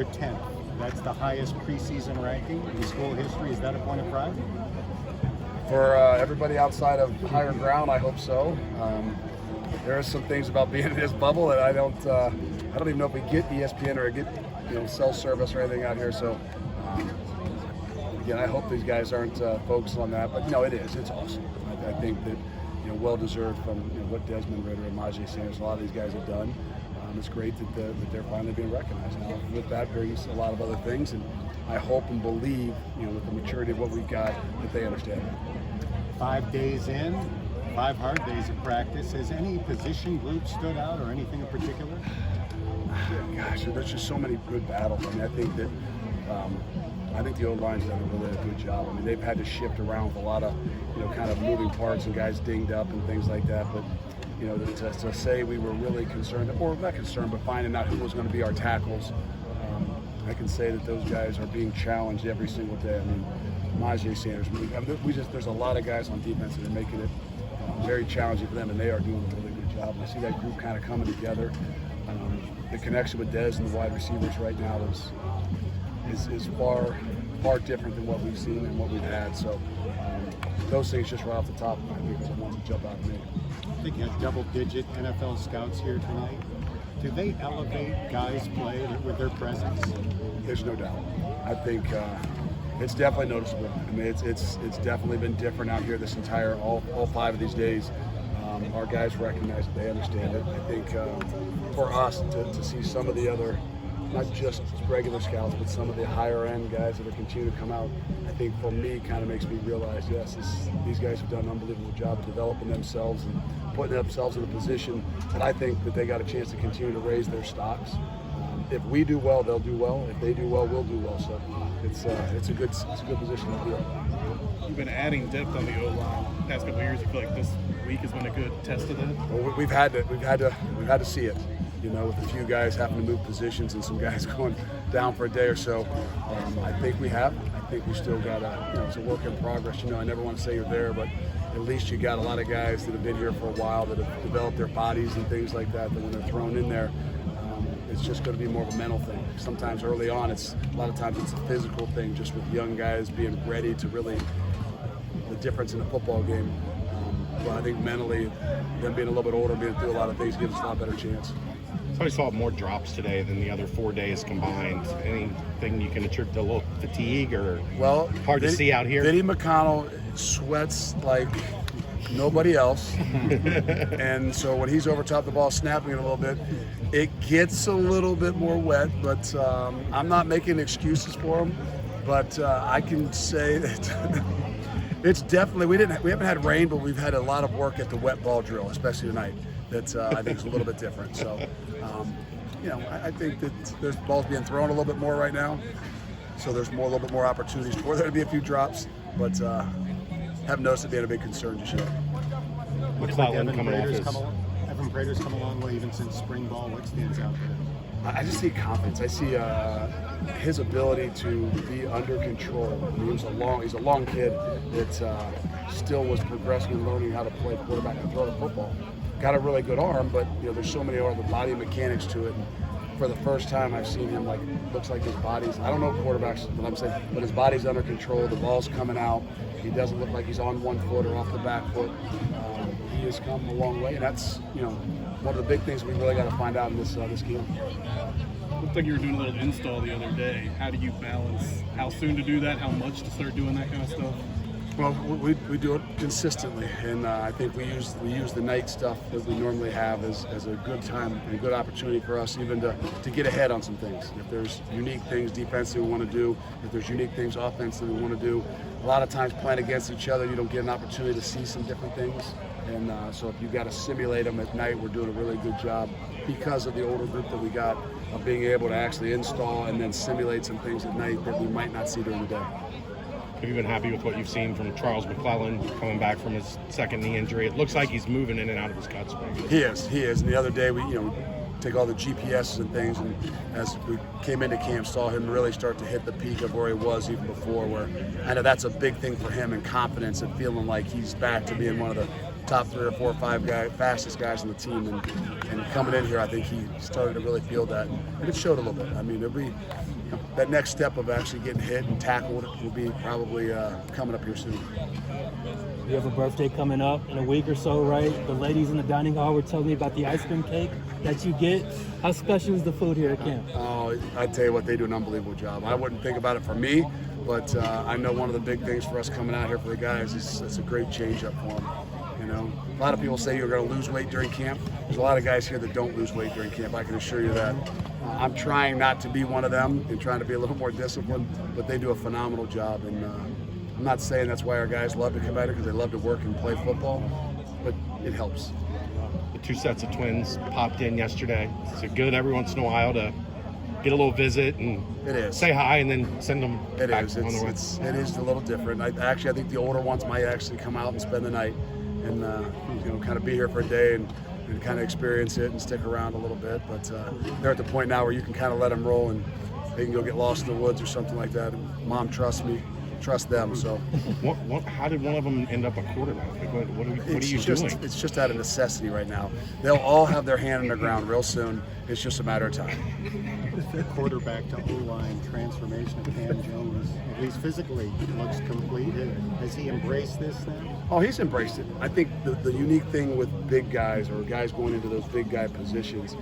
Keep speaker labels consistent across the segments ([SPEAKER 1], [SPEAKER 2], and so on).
[SPEAKER 1] You're 10th. That's the highest preseason ranking in school history. Is that a point of pride?
[SPEAKER 2] For everybody outside of higher ground, I hope so. There are some things about being in this bubble that I don't even know if we get ESPN or get cell service or anything out here. So again, I hope these guys aren't focused on that. But no, it is. It's awesome. I think that well deserved from what Desmond Ritter and Majay Sanders, a lot of these guys have done. It's great that they're finally being recognized. Now, with that brings a lot of other things, and I hope and believe, with the maturity of what we've got, that they understand it.
[SPEAKER 1] 5 days in, 5 hard days of practice. Has any position group stood out or anything in particular?
[SPEAKER 2] Gosh, there's just so many good battles. I think that I think the O-line's done a really good job. They've had to shift around with a lot of kind of moving parts and guys dinged up and things like that. But to say we were really concerned, or not concerned, but finding out who was going to be our tackles, I can say that those guys are being challenged every single day. Majay Sanders, there's a lot of guys on defense that are making it very challenging for them, and they are doing a really good job. And I see that group kind of coming together. The connection with Dez and the wide receivers right now is far different than what we've seen and what we've had. So those things just right off the top, I think, are the ones that jump out at me.
[SPEAKER 1] I think you have double-digit NFL scouts here tonight. Do they elevate guys' play with their presence?
[SPEAKER 2] There's no doubt. I think it's definitely noticeable. It's definitely been different out here this entire all 5 of these days. Our guys recognize it, they understand it. I think for us to see some of the other, not just regular scouts, but some of the higher end guys that are continuing to come out, I think for me kind of makes me realize, yes, these guys have done an unbelievable job of developing themselves and putting themselves in a position that I think that they got a chance to continue to raise their stocks. If we do well, they'll do well. If they do well, we'll do well. So it's a good position to be in.
[SPEAKER 3] You've been adding depth on the O-line the past couple of years. You feel like this week has been a good test of that?
[SPEAKER 2] Well, we've had to see it. With a few guys having to move positions and some guys going down for a day or so. I think we have. I think we still got it's a work in progress. I never want to say you're there, but at least you got a lot of guys that have been here for a while that have developed their bodies and things like that, that when they're thrown in there, it's just going to be more of a mental thing. Sometimes early on, a lot of times it's a physical thing, just with young guys being ready to really, the difference in a football game. But I think mentally, them being a little bit older, being through a lot of things, gives us a lot better chance.
[SPEAKER 4] So I saw more drops today than the other 4 days combined. Anything you can attribute to a little fatigue or hard to see out here?
[SPEAKER 2] Vinny McConnell sweats like nobody else. And so when he's over top the ball, snapping it a little bit, it gets a little bit more wet, but I'm not making excuses for him. But I can say that it's definitely, we haven't had rain, but we've had a lot of work at the wet ball drill, especially tonight. That I think is a little bit different. So, I think that there's balls being thrown a little bit more right now. So there's a little bit more opportunities for there to be a few drops, but haven't noticed it being a big concern just yet.
[SPEAKER 4] McClellan coming off his...
[SPEAKER 1] Evan Prater's come a long way even since spring ball. What stands out there?
[SPEAKER 2] I just see confidence. I see his ability to be under control. He's a long kid that still was progressing and learning how to play quarterback and throw the football. Got a really good arm, but there's so many other body mechanics to it. And for the first time, I've seen him looks like his body's, I don't know quarterbacks, what I'm saying, but his body's under control. The ball's coming out. He doesn't look like he's on one foot or off the back foot. He has come a long way, and that's one of the big things we really got to find out in this game.
[SPEAKER 3] Looked like you were doing a little install the other day. How do you balance how soon to do that, how much to start doing that kind of stuff?
[SPEAKER 2] Well, we do it consistently, and I think we use the night stuff that we normally have as a good time and a good opportunity for us even to get ahead on some things. If there's unique things defensively we want to do, if there's unique things offensively we want to do, a lot of times playing against each other, you don't get an opportunity to see some different things. And so if you've got to simulate them at night, we're doing a really good job because of the older group that we got of being able to actually install and then simulate some things at night that we might not see during the day.
[SPEAKER 4] Have you been happy with what you've seen from Charles McClellan coming back from his second knee injury? It looks like he's moving in and out of his cuts.
[SPEAKER 2] He is. And the other day, we take all the GPSs and things, and as we came into camp, saw him really start to hit the peak of where he was even before. Where I know that's a big thing for him and confidence and feeling like he's back to being one of the top 3 or 4 or 5 fastest guys on the team, and coming in here, I think he started to really feel that, and it showed a little bit. I mean, it'll be that next step of actually getting hit and tackled will be probably coming up here soon.
[SPEAKER 5] You have a birthday coming up in a week or so, right? The ladies in the dining hall were telling me about the ice cream cake that you get. How special is the food here at camp?
[SPEAKER 2] Oh, I tell you what, they do an unbelievable job. I wouldn't think about it for me, but I know one of the big things for us coming out here for the guys is it's a great change up for them. You know, a lot of people say you're going to lose weight during camp. There's a lot of guys here that don't lose weight during camp. I can assure you that. I'm trying not to be one of them and trying to be a little more disciplined, but they do a phenomenal job. And I'm not saying that's why our guys love to come out here because they love to work and play football, but it helps.
[SPEAKER 4] The 2 sets of twins popped in yesterday. It's good every once in a while to get a little visit and say hi and then send them back on the way.
[SPEAKER 2] It is a little different. I think the older ones might actually come out and spend the night and kind of be here for a day and kind of experience it and stick around a little bit. But they're at the point now where you can kind of let them roll and they can go get lost in the woods or something like that. And Mom trusts me. Trust them. So,
[SPEAKER 4] how did one of them end up a quarterback? Like, what are you doing?
[SPEAKER 2] It's just out of necessity right now. They'll all have their hand in the ground real soon. It's just a matter of time.
[SPEAKER 1] The quarterback to O-line transformation of Cam Jones, at least physically, looks complete. Has he embraced this then?
[SPEAKER 2] Oh, he's embraced it. I think the unique thing with big guys or guys going into those big guy positions,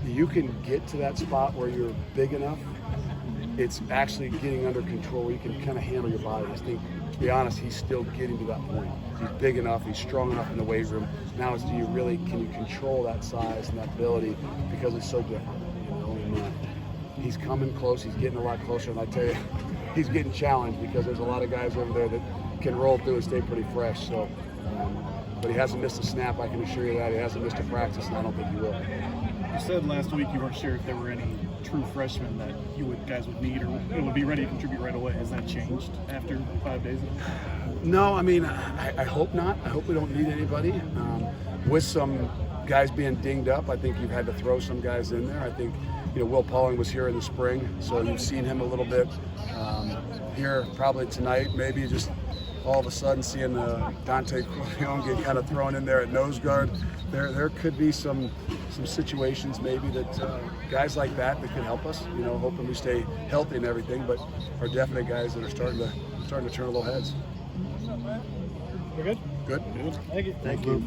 [SPEAKER 2] you can get to that spot where you're big enough. It's actually getting under control where you can kind of handle your body. I think, to be honest, he's still getting to that point. He's big enough, he's strong enough in the weight room. Now it's can you control that size and that ability because it's so different. And, he's coming close, he's getting a lot closer, and I tell you, he's getting challenged because there's a lot of guys over there that can roll through and stay pretty fresh. So, but he hasn't missed a snap, I can assure you that. He hasn't missed a practice, and I don't think he will.
[SPEAKER 3] You said last week you weren't sure if there were any true freshmen that guys would need or would be ready to contribute right away. Has that changed after 5 days?
[SPEAKER 2] No, I mean, I hope not. I hope we don't need anybody. With some guys being dinged up, I think you've had to throw some guys in there. I think, Will Pauling was here in the spring, so you've seen him a little bit here probably tonight. Maybe just all of a sudden seeing Dante Corleone get kind of thrown in there at nose guard. There could be some situations maybe that guys like that could help us, hoping we stay healthy and everything, but are definite guys that are starting to turn a little heads.
[SPEAKER 5] We're good?
[SPEAKER 2] Good.
[SPEAKER 5] Thank you.
[SPEAKER 1] Thank you.